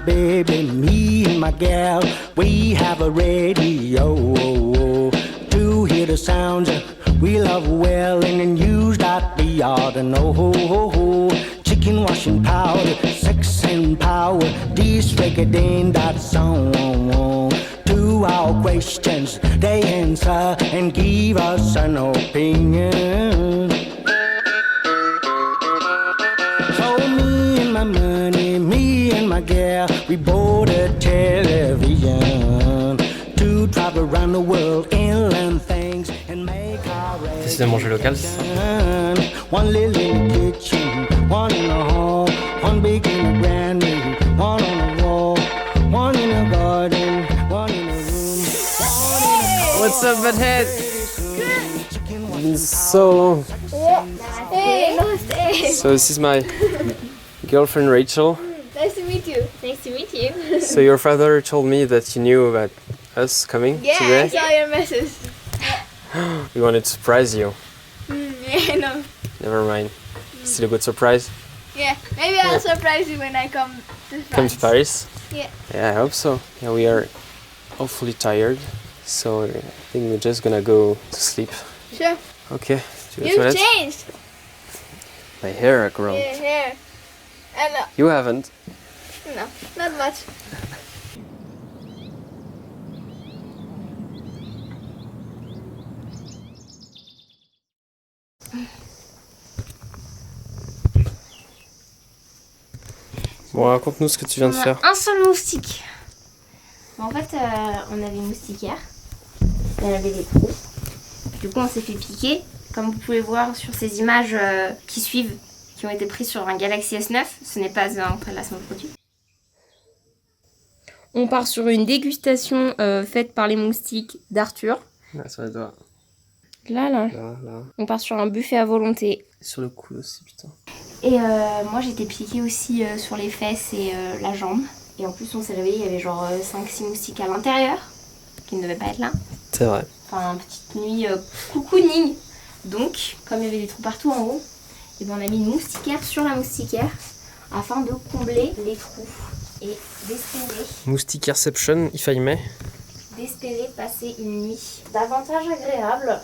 baby, me and my gal, we have a radio to hear the sounds we love well, and then use that we ought to know. Chicken washing powder, sex and power, this reggae that song. To our questions, they answer and give us an opinion. So me and my money, me and my gal, we bought a television to travel around the world and learn things and make our T'essaies de manger local, c'est ça? One little in the kitchen, one in the hall, one big in the grand room, one on the wall, one in the garden, one in the room. What's up, butthead? It's been so long. Hey, namaste. So this is my girlfriend Rachel. Nice to meet you. Nice to meet you. So your father told me that you knew about us coming Yeah, today. I saw your message. We wanted to surprise you. Yeah, no. Never mind. Still a good surprise. Yeah, maybe I'll surprise you when I come to France. Come to Paris? Yeah. Yeah, I hope so. Yeah, we are awfully tired, so I think we're just gonna go to sleep. Sure. Okay. To the You've toilet. changed. My hair has grown. Yeah, hair. And You haven't. no, not much. Bon, raconte-nous ce que tu viens de On a faire. un seul moustique. En fait, on avait une moustiquaire. Elle avait des trous. Du coup, on s'est fait piquer. Comme vous pouvez voir sur ces images qui suivent, qui ont été prises sur un Galaxy S9, ce n'est pas un placement de produit. On part sur une dégustation faite par les moustiques d'Arthur. Ouais, sur les doigts. Là. Là. On part sur un buffet à volonté. Sur le cou aussi, putain. Et moi, j'étais piquée aussi sur les fesses et la jambe. Et en plus, on s'est réveillé, il y avait genre 5-6 moustiques à l'intérieur, qui ne devaient pas être là. C'est vrai. Enfin, petite nuit cocooning. Donc, comme il y avait des trous partout en haut, et ben on a mis une moustiquaire sur la moustiquaire afin de combler les trous et Moustiquairception, if I may. d'espérer passer une nuit davantage agréable.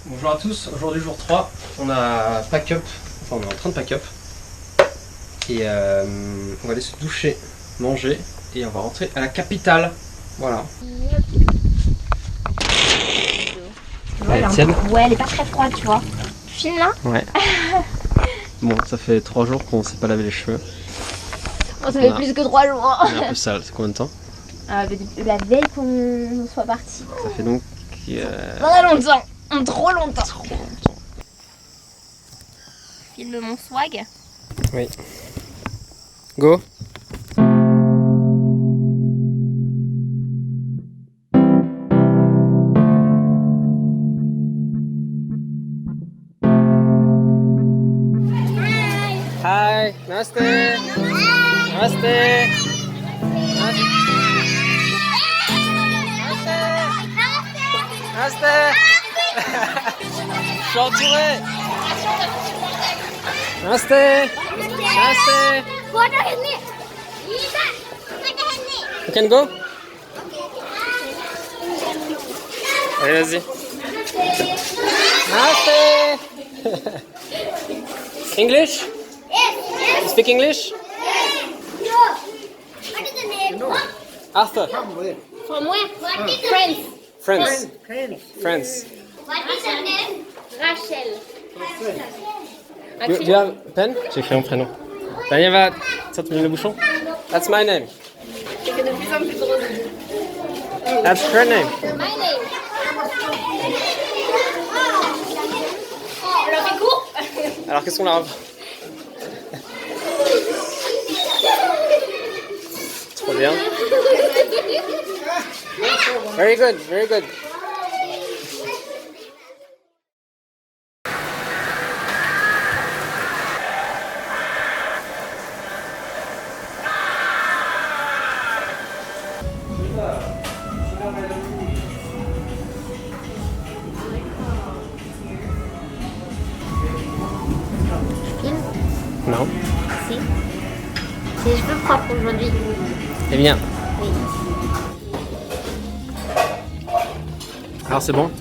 Bonjour à tous, aujourd'hui jour 3, on a pack up, enfin on est en train de pack up. Et on va aller se doucher, manger et on va rentrer à la capitale. Voilà. Ouais, tienne. Ouais, elle est pas très froide, tu vois. Tu filmes là? Ouais. Bon, ça fait 3 jours qu'on s'est pas lavé les cheveux. Oh, ça fait plus que 3 jours. On est un peu sale, c'est combien de temps? La veille qu'on soit parti. Ça fait donc... Très longtemps. Trop longtemps. Filme mon swag. Oui. Go. Hi. Namaste. Namaste. Namaste. Je suis entouré. Namaste. Namaste. You can go? Allez, vas-y. Namaste. English? You speak English? Arthur. From where? Friends. Friends. Friends. What is your name? Rachel. Do you have a pen? J'ai écrit mon prénom. Daniel va... Tiens, tu mets le bouchon. That's my name. C'est de plus en plus drôle. That's her name. My name. Alors qu'est-ce qu'on a? Trop bien. Very good, very good. Non. Si. C'est les cheveux propres aujourd'hui. Eh bien. Oui. Alors c'est bon?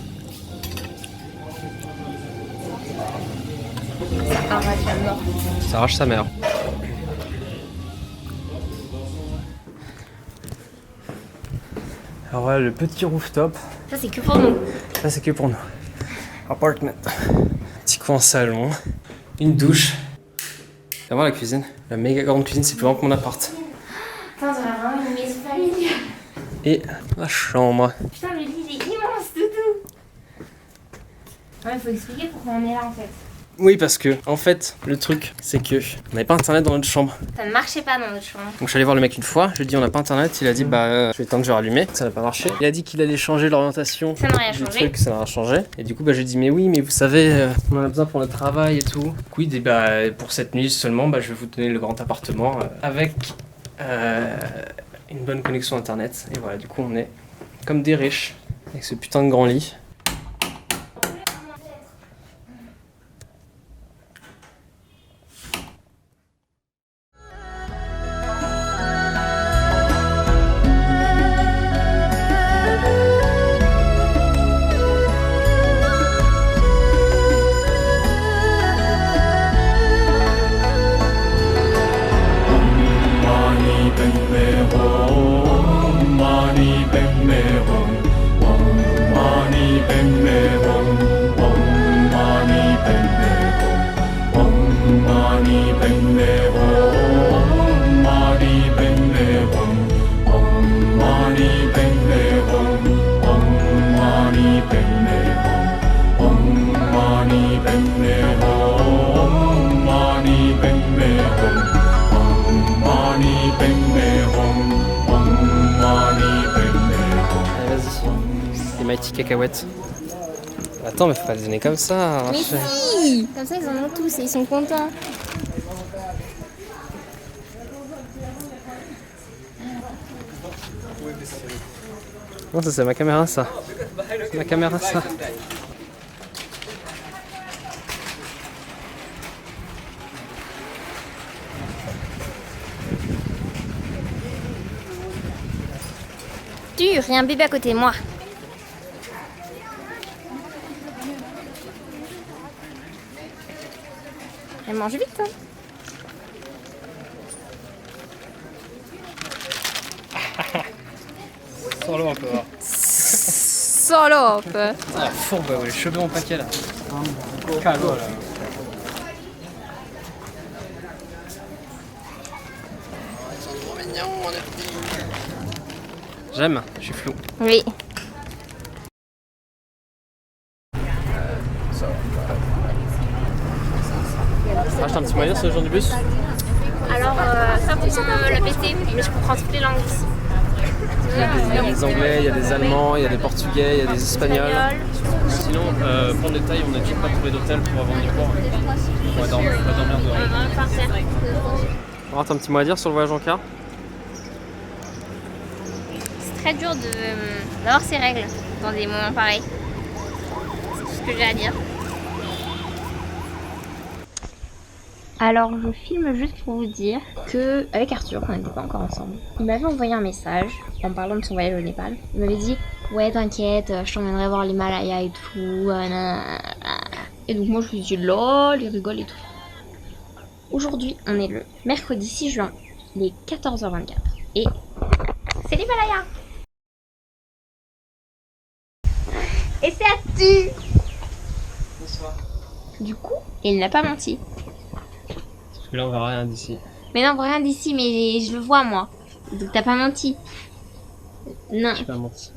Ça arrache la mort. Ça arrache sa mère. Alors voilà le petit rooftop. Ça, c'est que pour nous. Ça c'est que pour nous. Apartment. Petit coin salon. Une douche. Et voir la cuisine. La méga grande cuisine, c'est plus grand que mon appart. Putain, on dirait vraiment une maison familiale. Et la chambre. Putain, le lit, il est immense, Doudou. Ouais, il faut expliquer pourquoi on est là en fait. Oui, parce que, en fait, le truc, c'est que on n'avait pas internet dans notre chambre. Ça ne marchait pas dans notre chambre. Donc je suis allé voir le mec une fois, je lui ai dit on n'a pas internet, il a dit je vais attendre que je vais rallumer, ça n'a pas marché. Il a dit qu'il allait changer l'orientation Ça n'a rien du changé. truc, ça n'a rien changé. Et du coup j'ai dit mais oui mais vous savez, on en a besoin pour le travail et tout. Du coup il dit pour cette nuit seulement, je vais vous donner le grand appartement avec une bonne connexion internet. Et voilà, du coup on est comme des riches avec ce putain de grand lit. Mighty cacahuètes. Attends, mais faut pas les donner comme ça. Mais si. Comme ça, ils en ont tous et ils sont contents. Non, ça c'est ma caméra, ça. C'est ma caméra, ça. Dur, il y a un bébé à côté de moi. Elle mange vite, hein. Solo un peu. Salope. Ah, fourbe, les cheveux en paquet là. Calme là. J'aime, je suis flou. Oui. Rachète un petit moyen sur le genre du bus. Alors, ça pour la PT, mais je comprends toutes les langues ici. Il y a des anglais, il y a des allemands, il y a des portugais, il y a des espagnols. Sinon, pour le détail, on n'a toujours pas trouvé d'hôtel pour avoir du cours. On va dormir dehors. On rate un petit mot à dire sur le voyage en car. C'est très dur d'avoir ses règles dans des moments pareils. C'est tout ce que j'ai à dire. Alors je filme juste pour vous dire que avec Arthur, on n'était pas encore ensemble, il m'avait envoyé un message en parlant de son voyage au Népal. Il m'avait dit ouais t'inquiète, je t'emmènerai voir l'Himalaya et tout. Et donc moi je lui ai dit lol, il rigole et tout. Aujourd'hui on est le mercredi 6 juin, il est 14h24 et c'est l'Himalaya. Et c'est à tu. Bonsoir. Du coup, il n'a pas menti. Parce que là on verra rien d'ici. Mais non, rien d'ici, mais je le vois moi. Donc t'as pas menti. Non, J'ai pas menti.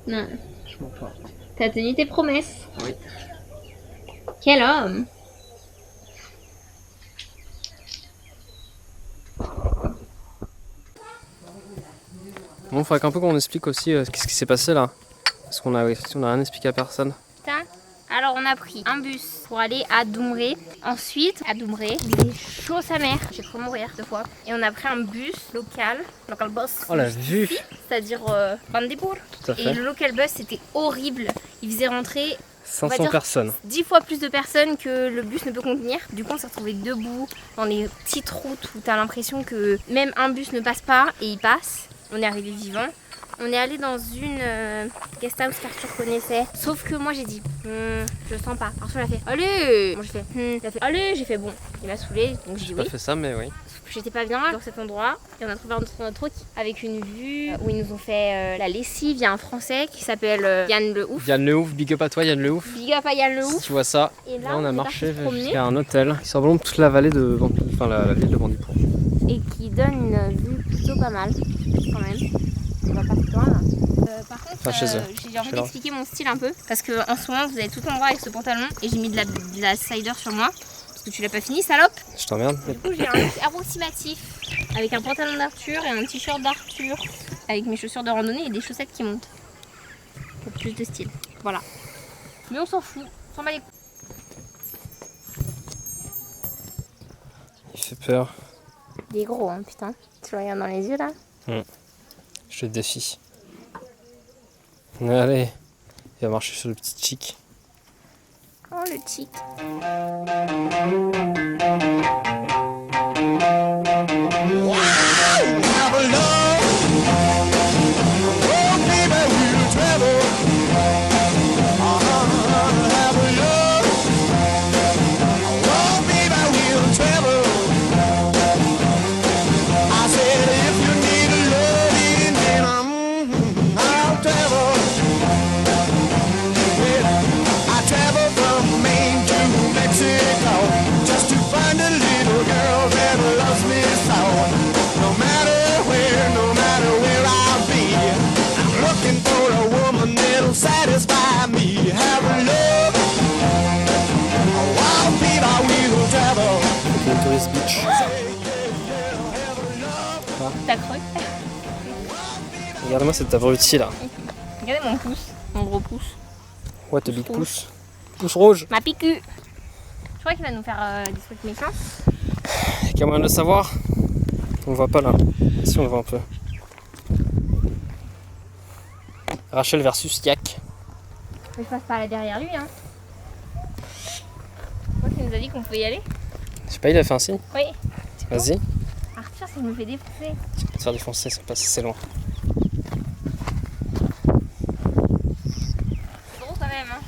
non. Je mens pas. T'as tenu tes promesses. Oui. Quel homme. Bon, faudrait qu'un peu qu'on explique aussi qu'est-ce qui s'est passé là. Parce qu'on a rien expliqué à personne. Putain. Alors on a pris un bus pour aller à Doumré. Ensuite, à Doumré, il était chaud sa mère. J'ai cru mourir 2 fois. Et on a pris un bus local bus. Oh la vue. C'est-à-dire Bandipur. Tout à Et fait. le local bus c'était horrible. Il faisait rentrer 500 personnes. 10 fois plus de personnes que le bus ne peut contenir. Du coup on s'est retrouvés debout dans les petites routes où t'as l'impression que même un bus ne passe pas et il passe. On est arrivé vivant. On est allé dans une guest house qu'Arthur connaissait. Sauf que moi j'ai dit, je sens pas. Arthur il a fait, allez. Moi j'ai fait, il a fait, allez. J'ai fait, bon, il m'a saoulé. Donc j'ai dit J'ai oui. pas fait ça, mais oui. Sauf que j'étais pas bien dans cet endroit. Et on a trouvé un truc avec une vue où ils nous ont fait la lessive. Il y a un français qui s'appelle Yann Le Ouf. Yann Le Ouf, big up à toi Yann Le Ouf. Big up à Yann Le Si Ouf. tu vois ça, Et là on a est marché parti se promener jusqu'à un hôtel qui surplombe toute la vallée de enfin la ville de Bandipur. et qui donne une vue plutôt pas mal quand même. On va pas plus loin là. Par contre, Enfin, chez eux. j'ai envie Chez leur- d'expliquer mon style un peu parce que en ce moment vous avez tout en droit avec ce pantalon et j'ai mis de la cider sur moi parce que tu l'as pas fini, salope. Je t'emmerde. Du coup j'ai un look approximatif avec un pantalon d'Arthur et un t-shirt d'Arthur avec mes chaussures de randonnée et des chaussettes qui montent pour plus de style. Voilà. Mais on s'en fout, on s'en bat les couilles. Il fait peur. Il est gros hein putain. Tu le regardes dans les yeux là. Je te défie. Allez, il va marcher sur le petit chic. Oh le chic. Have a love. Oh, baby, we'll travel. Have a love. Oh, baby, we'll travel. I said, if you need a loving, then I'll travel. Yeah, I travel from Maine to Mexico just to find a little girl that loves me so. No matter where I'll be, I'm looking for a woman that'll satisfy me. Have a love, a wild baby, we'll travel. Le Tourist Beach. T'as cru? Regarde-moi cet abruti là. Regardez mon pouce, mon gros pouce. What a big pouce. Pouce rouge. Ma piqûre. Je crois qu'il va nous faire des trucs méchants. Il y a qu'à moyen de le savoir. On le voit pas là. Ici on le voit un peu. Rachel versus Yak. Mais je passe par là derrière lui hein. Moi qui nous a dit qu'on pouvait y aller. Je sais pas, il a fait un signe. Oui. Vas-y. Arthur ça nous fait défoncer. Tu peux te faire défoncer, c'est pas assez loin. C'est gros quand même hein.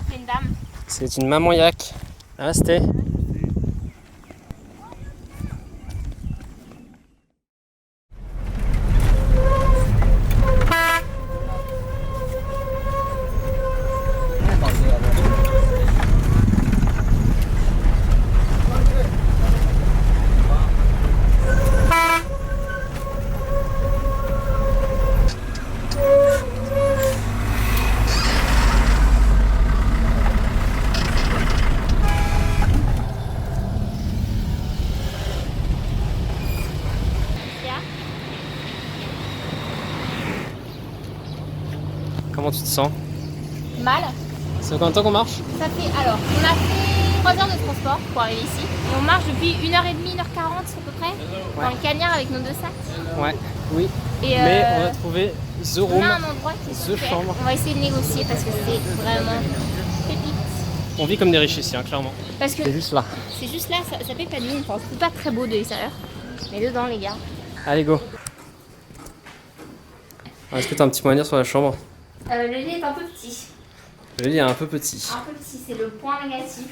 C'est une dame. C'est une maman Yak. Restez. Comment tu te sens? Mal. Ça fait combien de temps qu'on marche? Ça fait alors, on a fait 3 heures de transport pour arriver ici. Et on marche depuis 1h30, 1h40 à peu près. Dans le cagnard avec nos 2 sacs. Ouais, oui. Et Mais on a trouvé The on Room. a un endroit qui est The super. chambre. On va essayer de négocier parce que c'est vraiment pépite. On vit comme des riches ici, hein, clairement. Parce que C'est juste là. c'est juste là, ça fait pas de mine. Enfin, c'est pas très beau de l'extérieur. Mais dedans les gars. Allez, go. Est-ce que t'as un petit mot à dire sur la chambre? Le lit est un peu petit. Le lit est un peu petit. Un peu petit, c'est le point négatif.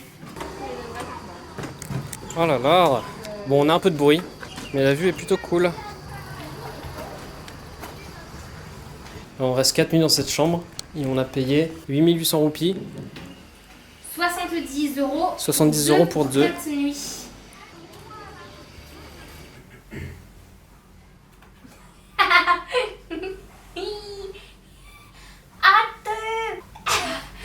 Oh là là. Bon, on a un peu de bruit, mais la vue est plutôt cool. On reste 4 nuits dans cette chambre et on a payé 8800 roupies. 70 euros. 70 euros pour 2. 4 nuits. Arrête!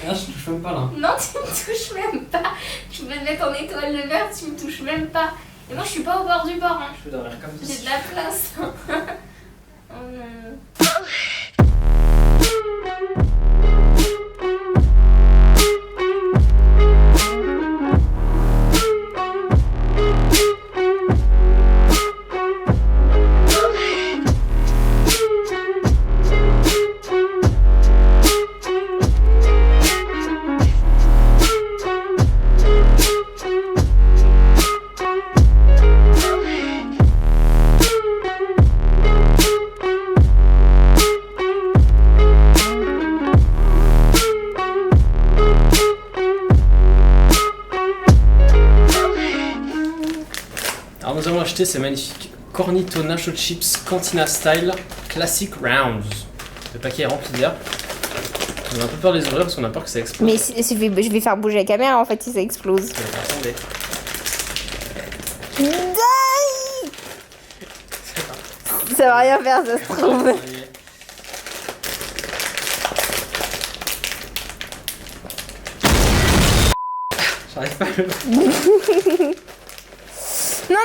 Ah, je touche même pas là. Non, tu me touches même pas. Je peux te mettre en étoile de mer, tu me touches même pas. Et moi, je suis pas au bord du bord. Hein. Je peux dormir comme J'ai de la place. Oh non. acheté ces magnifiques Cornito Nacho Chips Cantina Style Classic Rounds. Le paquet est rempli d'air. On a un peu peur de les ouvrir parce qu'on a peur que ça explose. Mais je vais faire bouger la caméra en fait si ça explose. Attendez. Ça va rien faire, ça se trouve. J'arrive pas à le... Non,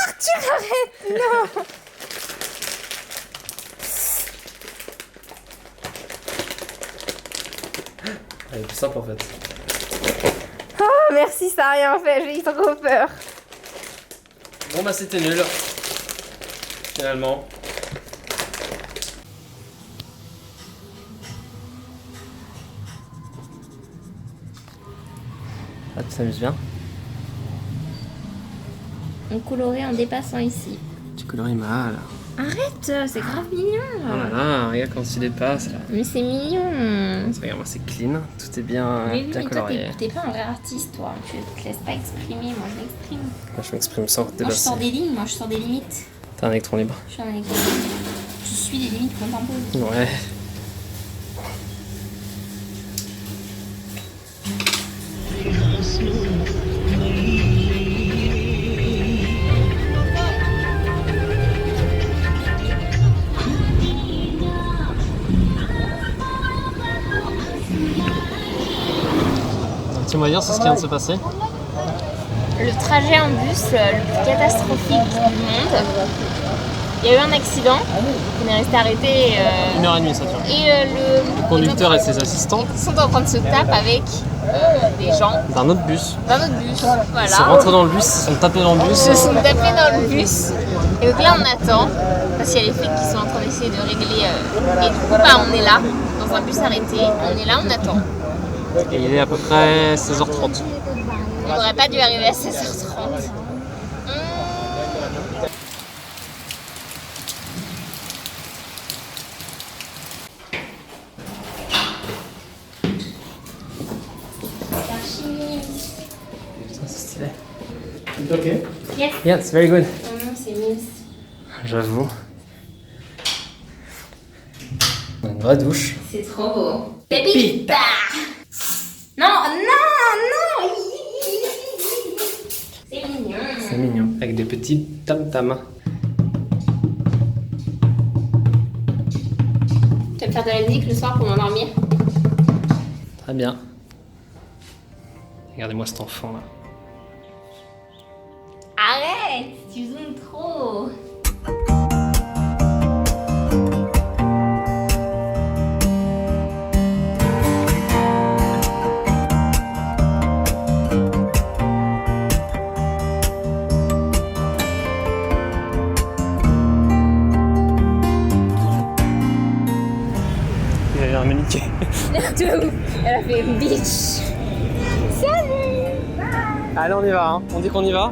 Arthur, arrête, non. Elle est plus simple en fait. Oh, merci, ça a rien fait, j'ai eu trop peur. Bon bah c'était nul. Finalement. Ah, tu t'amuses bien? On colorait en dépassant ici. Tu coloris mal. Arrête, c'est grave mignon. Oh là là, regarde quand tu dépasses là. Mais c'est mignon. Regarde, moi c'est clean, tout est bien, Mais oui, bien mais toi, colorié. t'es pas un vrai artiste, toi. Tu te laisses pas exprimer, moi je m'exprime. Moi je m'exprime sans Moi je dépasser. sors des lignes, moi je sors des limites. T'es un électron libre. Je suis un électron. Je suis des limites qu'on t'impose. Ouais. Tu vas dire, c'est ce qui vient de se passer? Le trajet en bus le plus catastrophique du monde. Il y a eu un accident, on est resté arrêté 1h30 ça dure. et Le conducteur et ses assistants sont en train de se taper avec des gens d'un autre bus. d'un autre bus. Ils sont Voilà. rentrés dans le bus, ils se sont tapés dans le bus. Ils se sont tapés dans le bus. Et donc là on attend, parce qu'il y a les flics qui sont en train d'essayer de régler. Et du coup bah, on est là, dans un bus arrêté, on est là, on attend. Et il est à peu près 16h30. On n'aurait pas dû arriver à 16h30. Ça c'est stylé. Ok. Yes. Yeah, it's very good. C'est Mims. J'avoue. On a une vraie douche. C'est trop beau. Pépita. Non. C'est mignon. C'est mignon. Avec des petits tam-tams. Tu vas me faire de la musique le soir pour m'endormir? Très bien. Regardez-moi cet enfant là. Arrête, tu zoomes trop. Il a l'air maniqué. Elle a fait bitch. Salut. Allez, on y va, hein. On dit qu'on y va?